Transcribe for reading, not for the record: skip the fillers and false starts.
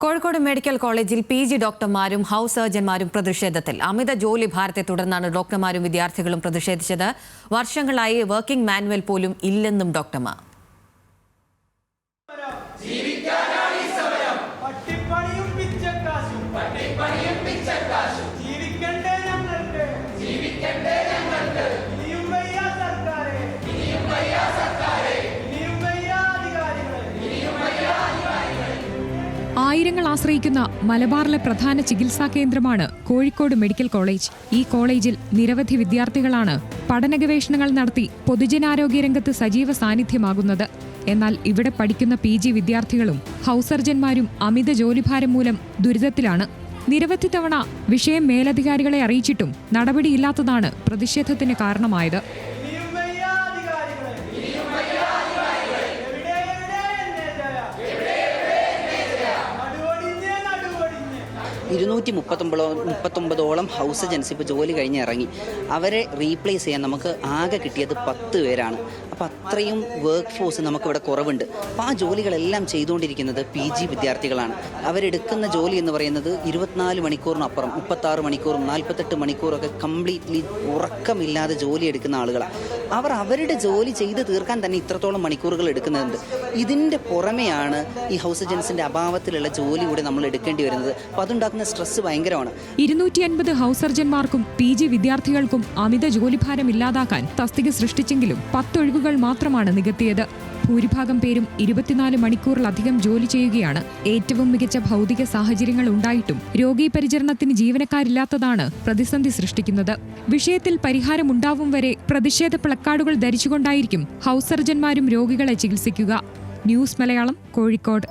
Kozhikode medical കോളേജിൽ PG ഡോക്ടർമാരും house സർജന്മാരും പ്രതിഷേധത്തിൽ. അമിത ജോലി ഭാരത്തെ തുടർന്നാണ് ഡോക്ടർമാരും വിദ്യാർത്ഥികളും പ്രതിഷേധിച്ചത്. വർഷങ്ങളായി വർക്കിംഗ് മാനുവൽ പോലും ഇല്ലെന്നും ഡോക്ടർമാർ. ആയിരങ്ങൾ ആശ്രയിക്കുന്ന മലബാറിലെ പ്രധാന ചികിത്സാ കേന്ദ്രമാണ് കോഴിക്കോട് മെഡിക്കൽ കോളേജ്. ഈ കോളേജിൽ നിരവധി വിദ്യാർത്ഥികളാണ് പഠന ഗവേഷണങ്ങൾ നടത്തി പൊതുജനാരോഗ്യ രംഗത്ത് സജീവ സാന്നിധ്യമാകുന്നത്. എന്നാൽ ഇവിടെ പഠിക്കുന്ന PG വിദ്യാർത്ഥികളും ഹൗസ് സർജന്മാരും അമിത ജോലിഭാരം മൂലം ദുരിതത്തിലാണ്. നിരവധി തവണ വിഷയം മേലധികാരികളെ അറിയിച്ചിട്ടും നടപടിയില്ലാത്തതാണ് പ്രതിഷേധത്തിന് കാരണമായത്. മുപ്പത്തൊമ്പതോളം ഹൗസ് സർജൻസ് ഇപ്പോൾ ജോലി കഴിഞ്ഞ് ഇറങ്ങി. അവരെ റീപ്ലേസ് ചെയ്യാൻ നമുക്ക് ആകെ കിട്ടിയത് 10 പേരാണ്. അപ്പോൾ അത്രയും വർക്ക് ഫോഴ്സ് നമുക്കിവിടെ കുറവുണ്ട്. അപ്പോൾ ആ ജോലികളെല്ലാം ചെയ്തുകൊണ്ടിരിക്കുന്നത് PG വിദ്യാർത്ഥികളാണ്. അവരെടുക്കുന്ന ജോലി എന്ന് പറയുന്നത് 24 മണിക്കൂറിനപ്പുറം 36 മണിക്കൂറും 48 മണിക്കൂറൊക്കെ കംപ്ലീറ്റ്ലി ഉറക്കമില്ലാതെ ജോലി എടുക്കുന്ന ആളുകളാണ്. അവരുടെ ജോലി ചെയ്ത് തീർക്കാൻ തന്നെ ഇത്രത്തോളം മണിക്കൂറുകൾ എടുക്കുന്നുണ്ട്. ഇതിൻ്റെ പുറമെയാണ് ഈ ഹൗസ് സർജൻസിൻ്റെ അഭാവത്തിലുള്ള ജോലി കൂടെ നമ്മൾ എടുക്കേണ്ടി വരുന്നത്. അപ്പോൾ അതുണ്ടാക്കുന്ന സ്ട്രെസ് ഭയങ്കരമാണ്. 250 ഹൗസ് സർജന്മാർക്കും PG വിദ്യാർത്ഥികൾക്കും അമിത ജോലിഭാരം ഇല്ലാതാക്കാൻ തസ്തിക സൃഷ്ടിച്ചെങ്കിലും 10 ഒഴിവുകൾ മാത്രമാണ് നികത്തിയത്. ഭൂരിഭാഗം പേരും 24 മണിക്കൂറിലധികം ജോലി ചെയ്യുകയാണ്. ഏറ്റവും മികച്ച ഭൗതിക സാഹചര്യങ്ങൾ ഉണ്ടായിട്ടും രോഗീ പരിചരണത്തിന് ജീവനക്കാരില്ലാത്തതാണ് പ്രതിസന്ധി സൃഷ്ടിക്കുന്നത്. വിഷയത്തിൽ പരിഹാരമുണ്ടാവും വരെ പ്രതിഷേധ പ്ലക്കാർഡുകൾ ധരിച്ചുകൊണ്ടായിരിക്കും ഹൗസ് സർജന്മാരും രോഗികളെ ചികിത്സിക്കുക. ന്യൂസ് മലയാളം, കോഴിക്കോട്.